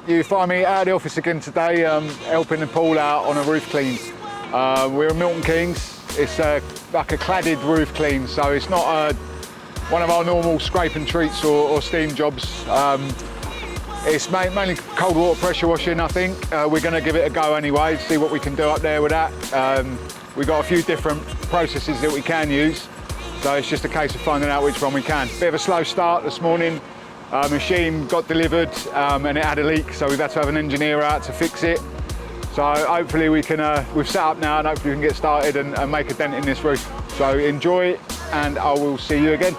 You find me out of the office again today, helping the Paul out on a roof clean. We're in Milton Keynes. It's like a cladded roof clean, so it's not one of our normal scrape and treats or steam jobs. It's mainly cold water pressure washing, I think. We're going to give it a go anyway, see what we can do up there with that. We've got a few different processes that we can use, so it's just a case of finding out which one we can. Bit of a slow start this morning. Machine got delivered and it had a leak, so we've had to have an engineer out to fix it. So hopefully we can, we've set up now and hopefully we can get started and make a dent in this roof. So enjoy it and I will see you again.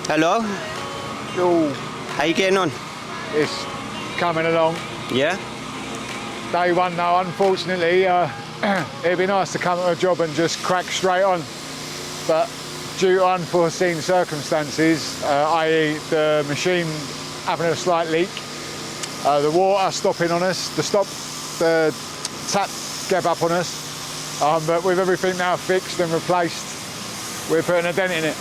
Hello, Yo, how you getting on? it's coming along. Yeah? Day one now, unfortunately. It'd be nice to come to a job and just crack straight on, but due to unforeseen circumstances, i.e. the machine having a slight leak, the water stopping on us, the tap gave up on us, but with everything now fixed and replaced, we're putting a dent in it.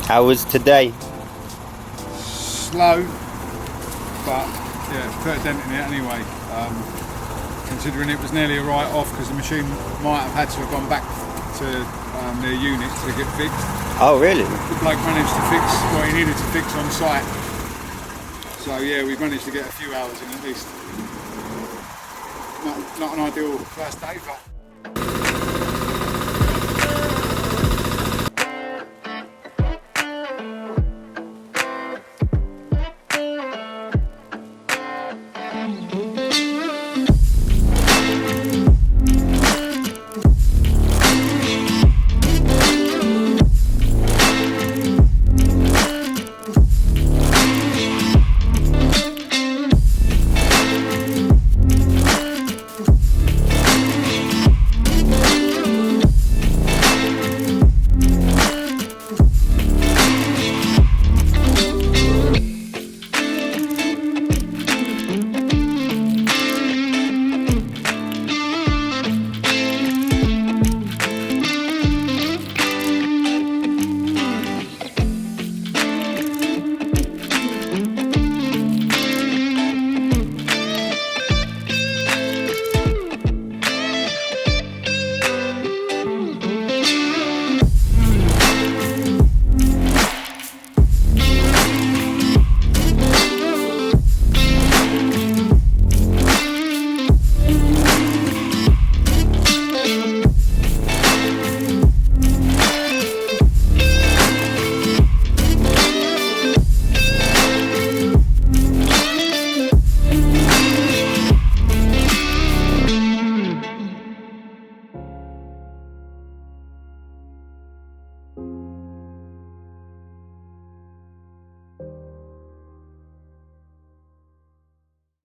How was today? Slow, but yeah, put a dent in it anyway. Considering it was nearly a write-off because the machine might have had to have gone back to their unit to get fixed. Oh, really? The bloke managed to fix what he needed to fix on site. So yeah, we've managed to get a few hours in at least. Not an ideal first day, but